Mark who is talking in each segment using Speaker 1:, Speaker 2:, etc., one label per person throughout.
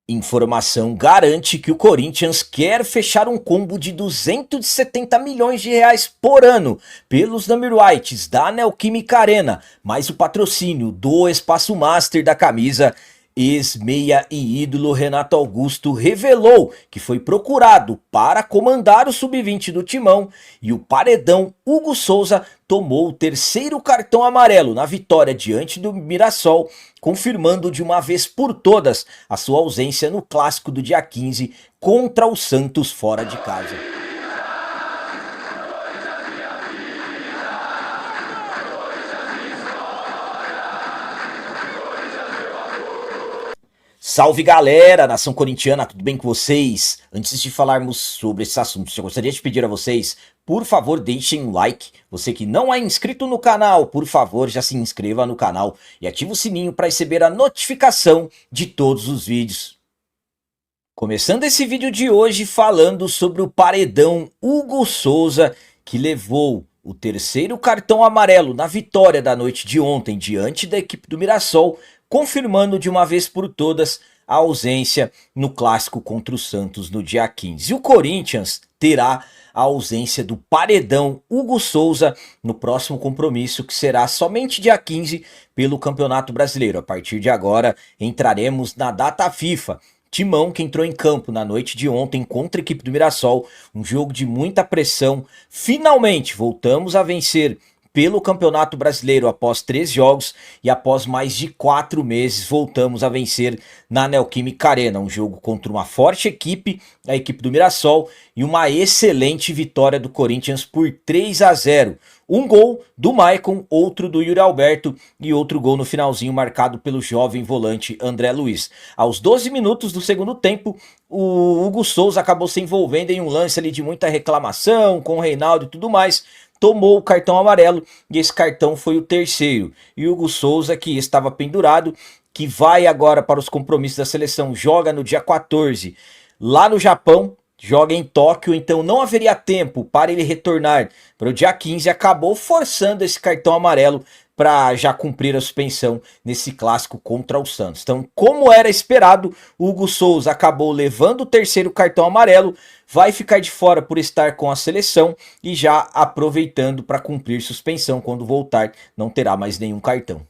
Speaker 1: Informação garante que o Corinthians quer fechar um combo de 270 milhões de reais por ano pelos number whites da Neoquímica Arena, mais o patrocínio do Espaço Master da camisa. Ex-meia e ídolo Renato Augusto revelou que foi procurado para comandar o sub-20 do Timão e o paredão Hugo Souza tomou o terceiro cartão amarelo na vitória diante do Mirassol, confirmando de uma vez por todas a sua ausência no clássico do dia 15 contra o Santos fora de casa. Salve galera, nação corintiana, tudo bem com vocês? Antes de falarmos sobre esses assuntos, eu gostaria de pedir a vocês, por favor, deixem um like. Você que não é inscrito no canal, por favor, já se inscreva no canal e ative o sininho para receber a notificação de todos os vídeos. Começando esse vídeo de hoje falando sobre o paredão Hugo Souza, que levou o terceiro cartão amarelo na vitória da noite de ontem diante da equipe do Mirassol, confirmando de uma vez por todas a ausência no clássico contra o Santos no dia 15. E o Corinthians terá a ausência do paredão Hugo Souza no próximo compromisso, que será somente dia 15 pelo Campeonato Brasileiro. A partir de agora entraremos na data FIFA. Timão que entrou em campo na noite de ontem contra a equipe do Mirassol, um jogo de muita pressão. Finalmente voltamos a vencer pelo Campeonato Brasileiro após 3 jogos e após mais de 4 meses voltamos a vencer na Neoquímica Arena, um jogo contra uma forte equipe, a equipe do Mirassol, e uma excelente vitória do Corinthians por 3-0. Um gol do Maicon, outro do Yuri Alberto e outro gol no finalzinho marcado pelo jovem volante André Luiz. Aos 12 minutos do segundo tempo, o Hugo Souza acabou se envolvendo em um lance ali de muita reclamação com o Reinaldo e tudo mais, tomou o cartão amarelo e esse cartão foi o terceiro. E o Hugo Souza, que estava pendurado, que vai agora para os compromissos da seleção, joga no dia 14 lá no Japão, joga em Tóquio, então não haveria tempo para ele retornar para o dia 15, acabou forçando esse cartão amarelo para já cumprir a suspensão nesse clássico contra o Santos. Então, como era esperado, o Hugo Souza acabou levando o terceiro cartão amarelo, vai ficar de fora por estar com a seleção e já aproveitando para cumprir suspensão. Quando voltar, não terá mais nenhum cartão.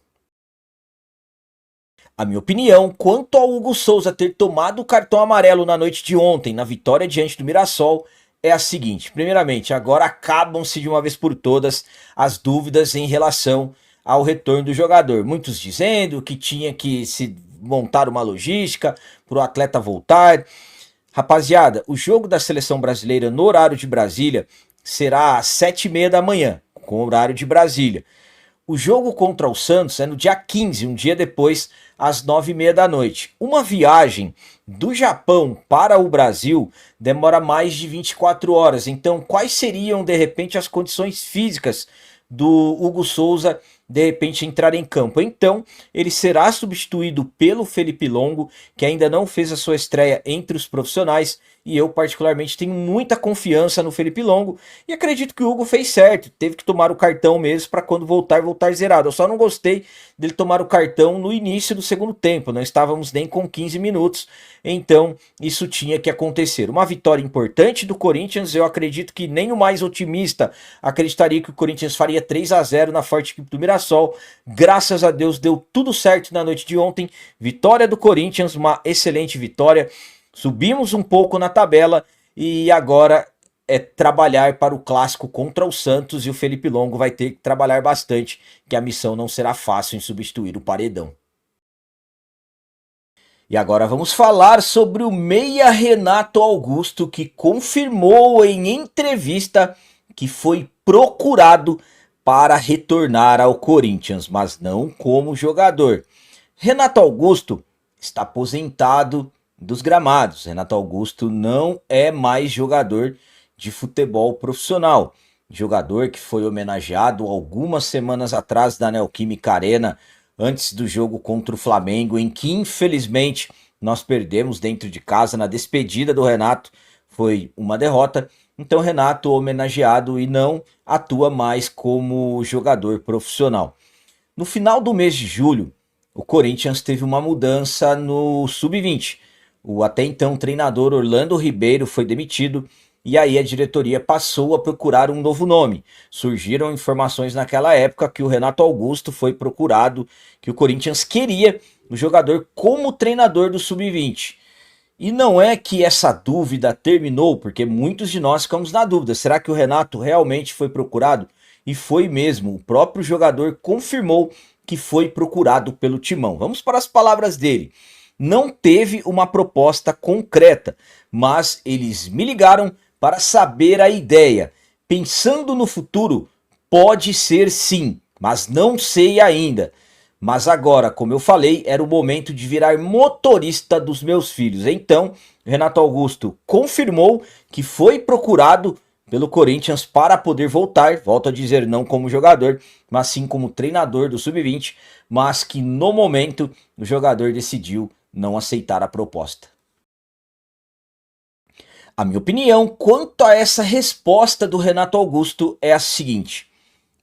Speaker 1: A minha opinião quanto ao Hugo Souza ter tomado o cartão amarelo na noite de ontem, na vitória diante do Mirassol, é a seguinte. Primeiramente, agora acabam-se de uma vez por todas as dúvidas em relação ao retorno do jogador. Muitos dizendo que tinha que se montar uma logística para o atleta voltar. Rapaziada, o jogo da seleção brasileira no horário de Brasília será às 7h30 da manhã, com o horário de Brasília. O jogo contra o Santos é no dia 15, um dia depois, às 9h30 da noite. Uma viagem do Japão para o Brasil demora mais de 24 horas. Então, quais seriam, de repente, as condições físicas do Hugo Souza, de repente, entrar em campo? Então, ele será substituído pelo Felipe Longo, que ainda não fez a sua estreia entre os profissionais, e eu particularmente tenho muita confiança no Felipe Longo, e acredito que o Hugo fez certo, teve que tomar o cartão mesmo para quando voltar zerado. Eu só não gostei dele tomar o cartão no início do segundo tempo, não estávamos nem com 15 minutos, então isso tinha que acontecer. Uma vitória importante do Corinthians, eu acredito que nem o mais otimista acreditaria que o Corinthians faria 3-0 na forte equipe do Mirassol. Graças a Deus deu tudo certo na noite de ontem, vitória do Corinthians, uma excelente vitória. Subimos um pouco na tabela e agora é trabalhar para o clássico contra o Santos, e o Felipe Longo vai ter que trabalhar bastante, que a missão não será fácil em substituir o paredão. E agora vamos falar sobre o meia Renato Augusto, que confirmou em entrevista que foi procurado para retornar ao Corinthians, mas não como jogador. Renato Augusto está aposentado dos gramados. Renato Augusto não é mais jogador de futebol profissional. Jogador que foi homenageado algumas semanas atrás da Neoquímica Arena, antes do jogo contra o Flamengo, em que infelizmente nós perdemos dentro de casa. Na despedida do Renato foi uma derrota. Então Renato homenageado e não atua mais como jogador profissional. No final do mês de julho, o Corinthians teve uma mudança no sub-20. O até então treinador Orlando Ribeiro foi demitido e aí a diretoria passou a procurar um novo nome. Surgiram informações naquela época que o Renato Augusto foi procurado, que o Corinthians queria o jogador como treinador do Sub-20. E não é que essa dúvida terminou, porque muitos de nós ficamos na dúvida. Será que o Renato realmente foi procurado? E foi mesmo. O próprio jogador confirmou que foi procurado pelo Timão. Vamos para as palavras dele. Não teve uma proposta concreta, mas eles me ligaram para saber a ideia. Pensando no futuro, pode ser sim, mas não sei ainda. Mas agora, como eu falei, era o momento de virar motorista dos meus filhos. Então, Renato Augusto confirmou que foi procurado pelo Corinthians para poder voltar, volto a dizer, não como jogador, mas sim como treinador do Sub-20, mas que no momento o jogador decidiu não aceitar a proposta. A minha opinião quanto a essa resposta do Renato Augusto é a seguinte.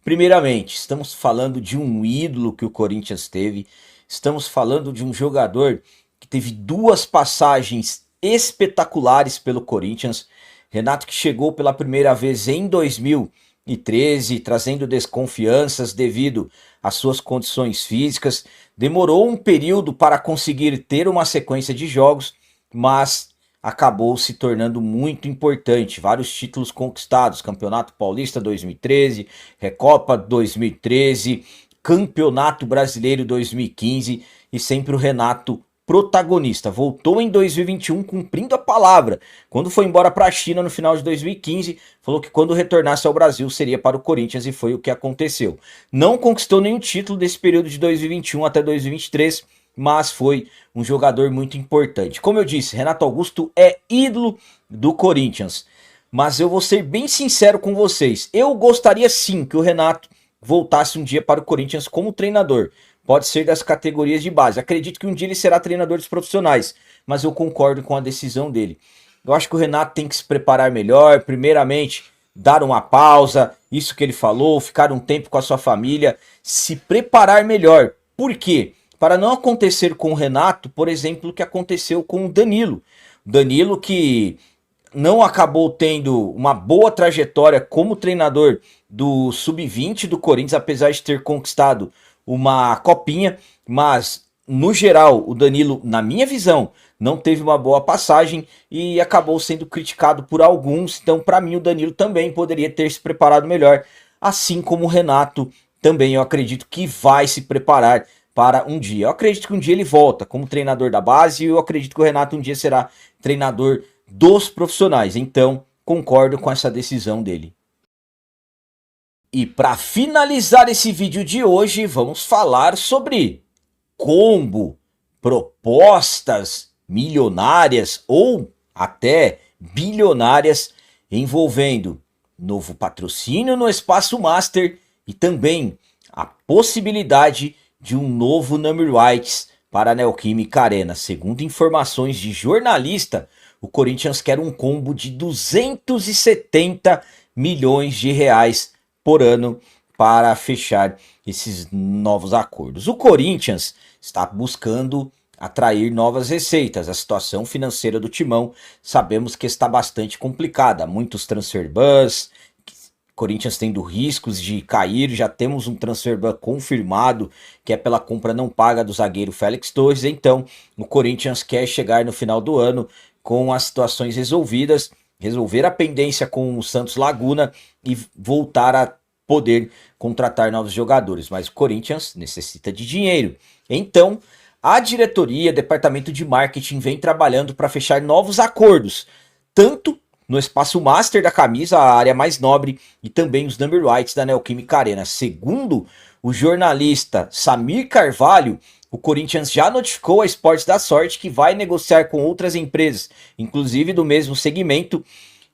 Speaker 1: Primeiramente, estamos falando de um ídolo que o Corinthians teve, estamos falando de um jogador que teve duas passagens espetaculares pelo Corinthians. Renato que chegou pela primeira vez em 2013, trazendo desconfianças devido às suas condições físicas. Demorou um período para conseguir ter uma sequência de jogos, mas acabou se tornando muito importante. Vários títulos conquistados, Campeonato Paulista 2013, Recopa 2013, Campeonato Brasileiro 2015 e sempre o Renato protagonista. Voltou em 2021 cumprindo a palavra. Quando foi embora para a China no final de 2015, falou que quando retornasse ao Brasil seria para o Corinthians e foi o que aconteceu. Não conquistou nenhum título desse período de 2021 até 2023, mas foi um jogador muito importante. Como eu disse, Renato Augusto é ídolo do Corinthians, mas eu vou ser bem sincero com vocês. Eu gostaria sim que o Renato voltasse um dia para o Corinthians como treinador. Pode ser das categorias de base. Acredito que um dia ele será treinador dos profissionais, mas eu concordo com a decisão dele. Eu acho que o Renato tem que se preparar melhor, primeiramente dar uma pausa, isso que ele falou, ficar um tempo com a sua família, se preparar melhor. Por quê? Para não acontecer com o Renato, por exemplo, o que aconteceu com o Danilo. Danilo que não acabou tendo uma boa trajetória como treinador do Sub-20 do Corinthians, apesar de ter conquistado uma copinha, mas no geral o Danilo, na minha visão, não teve uma boa passagem e acabou sendo criticado por alguns. Então, para mim, o Danilo também poderia ter se preparado melhor, assim como o Renato também eu acredito que vai se preparar para um dia. Eu acredito que um dia ele volta como treinador da base e eu acredito que o Renato um dia será treinador dos profissionais. Então, concordo com essa decisão dele. E para finalizar esse vídeo de hoje, vamos falar sobre combo, propostas milionárias ou até bilionárias envolvendo novo patrocínio no Espaço Master e também a possibilidade de um novo number rights para a Neoquímica Arena. Segundo informações de jornalista, o Corinthians quer um combo de 270 milhões de reais por ano para fechar esses novos acordos. O Corinthians está buscando atrair novas receitas. A situação financeira do Timão sabemos que está bastante complicada. Muitos transfer bans, Corinthians tendo riscos de cair, já temos um transfer ban confirmado, que é pela compra não paga do zagueiro Félix Torres. Então, o Corinthians quer chegar no final do ano com as situações resolvidas, resolver a pendência com o Santos Laguna e voltar a poder contratar novos jogadores. Mas o Corinthians necessita de dinheiro. Então, a diretoria, departamento de marketing, vem trabalhando para fechar novos acordos, tanto no espaço master da camisa, a área mais nobre, e também os number rights da Neoquímica Arena. Segundo o jornalista Samir Carvalho, o Corinthians já notificou a Esportes da Sorte que vai negociar com outras empresas, inclusive do mesmo segmento,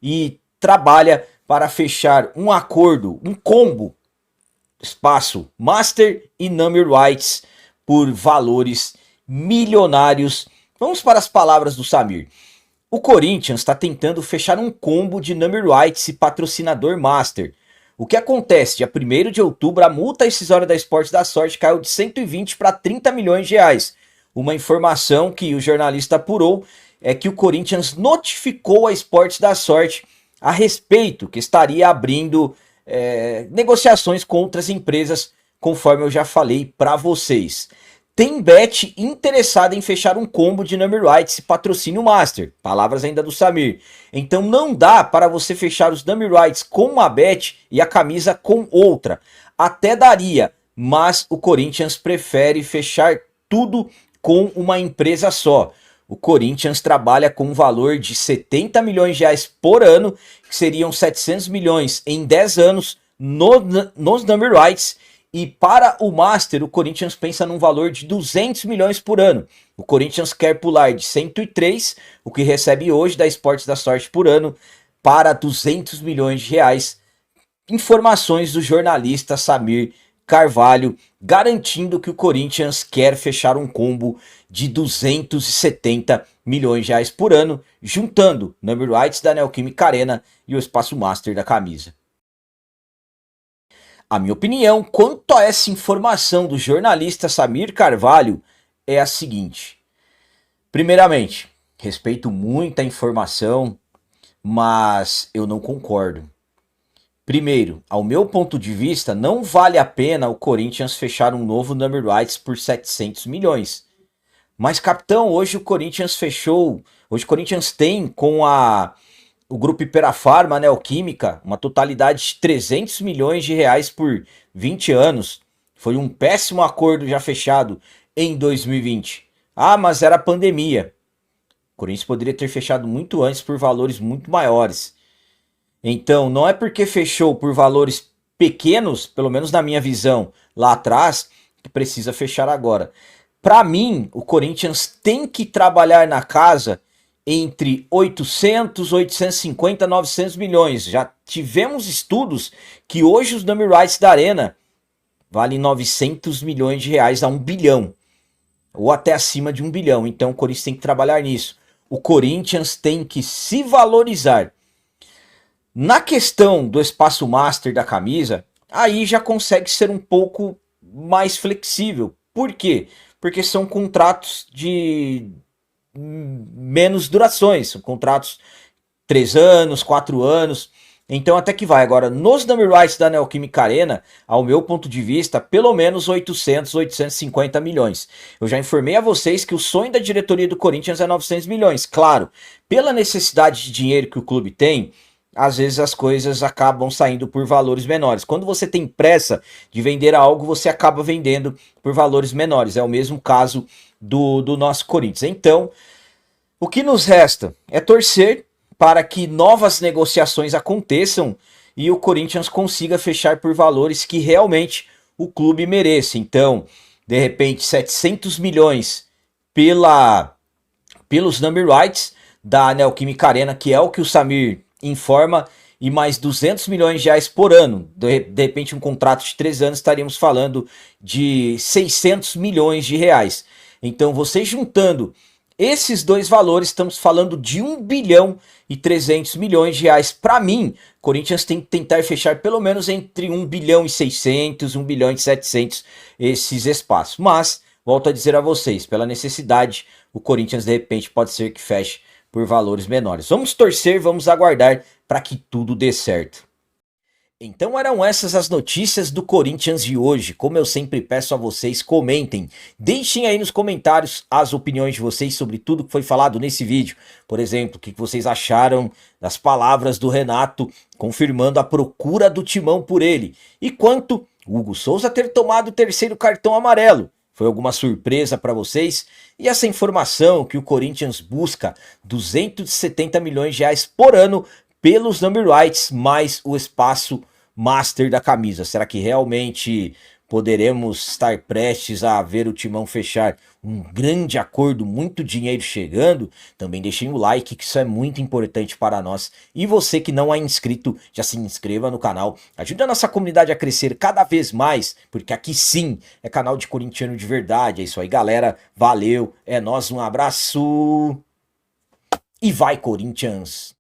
Speaker 1: e trabalha para fechar um acordo, um combo, espaço master e number rights por valores milionários. Vamos para as palavras do Samir. O Corinthians está tentando fechar um combo de number rights e patrocinador master. O que acontece? Dia 1º de outubro, a multa rescisória da Esportes da Sorte caiu de 120 para 30 milhões de reais. Uma informação que o jornalista apurou é que o Corinthians notificou a Esportes da Sorte a respeito, que estaria abrindo negociações com outras empresas, conforme eu já falei para vocês. Tem bet interessada em fechar um combo de number rights e patrocínio master. Palavras ainda do Samir. Então não dá para você fechar os number rights com uma bet e a camisa com outra. Até daria, mas o Corinthians prefere fechar tudo com uma empresa só. O Corinthians trabalha com um valor de 70 milhões de reais por ano, que seriam 700 milhões em 10 anos nos number rights. E para o Master, o Corinthians pensa num valor de 200 milhões por ano. O Corinthians quer pular de 103, o que recebe hoje da Esportes da Sorte por ano, para 200 milhões de reais. Informações do jornalista Samir Carvalho, garantindo que o Corinthians quer fechar um combo de 270 milhões de reais por ano, juntando number rights da Neoquímica Arena e o espaço Master da camisa. A minha opinião quanto a essa informação do jornalista Samir Carvalho é a seguinte. Primeiramente, respeito muito a informação, mas eu não concordo. Primeiro, ao meu ponto de vista, não vale a pena o Corinthians fechar um novo number rights por 700 milhões. Mas, capitão, hoje o Corinthians fechou, hoje o Corinthians tem com o grupo Iperafarma, Neoquímica, uma totalidade de 300 milhões de reais por 20 anos. Foi um péssimo acordo já fechado em 2020. Ah, mas era pandemia. O Corinthians poderia ter fechado muito antes por valores muito maiores. Então, não é porque fechou por valores pequenos, pelo menos na minha visão, lá atrás, que precisa fechar agora. Para mim, o Corinthians tem que trabalhar na casa entre 800, 850, 900 milhões. Já tivemos estudos que hoje os number rights da Arena valem 900 milhões de reais a 1 bilhão. Ou até acima de 1 bilhão. Então o Corinthians tem que trabalhar nisso. O Corinthians tem que se valorizar. Na questão do espaço master da camisa, aí já consegue ser um pouco mais flexível. Por quê? Porque são contratos de menos durações, são contratos 3 anos, 4 anos, então até que vai. Agora, nos number rights da Neoquímica Arena, ao meu ponto de vista, pelo menos 800, 850 milhões. Eu já informei a vocês que o sonho da diretoria do Corinthians é 900 milhões. Claro, pela necessidade de dinheiro que o clube tem, às vezes as coisas acabam saindo por valores menores. Quando você tem pressa de vender algo, você acaba vendendo por valores menores. É o mesmo caso do nosso Corinthians. Então, o que nos resta é torcer para que novas negociações aconteçam e o Corinthians consiga fechar por valores que realmente o clube merece. Então, de repente, 700 milhões pelos number rights da Neoquímica Arena, que é o que o Samir informa, e mais 200 milhões de reais por ano. De repente, um contrato de 3 anos, estaríamos falando de 600 milhões de reais. Então, você juntando esses dois valores, estamos falando de 1 bilhão e 300 milhões de reais. Para mim, Corinthians tem que tentar fechar pelo menos entre 1 bilhão e 600, 1 bilhão e 700 esses espaços. Mas, volto a dizer a vocês, pela necessidade, o Corinthians de repente pode ser que feche por valores menores. Vamos torcer, vamos aguardar para que tudo dê certo. Então eram essas as notícias do Corinthians de hoje. Como eu sempre peço a vocês, comentem. Deixem aí nos comentários as opiniões de vocês sobre tudo que foi falado nesse vídeo. Por exemplo, o que vocês acharam das palavras do Renato confirmando a procura do Timão por ele. E quanto Hugo Souza ter tomado o 3º cartão amarelo. Foi alguma surpresa para vocês? E essa informação que o Corinthians busca 270 milhões de reais por ano pelos number rights mais o espaço master da camisa. Será que realmente poderemos estar prestes a ver o Timão fechar um grande acordo, muito dinheiro chegando? Também deixem o like, que isso é muito importante para nós. E você que não é inscrito, já se inscreva no canal. Ajude a nossa comunidade a crescer cada vez mais, porque aqui sim é canal de corintiano de verdade. É isso aí, galera. Valeu, é nóis, um abraço e vai, Corinthians!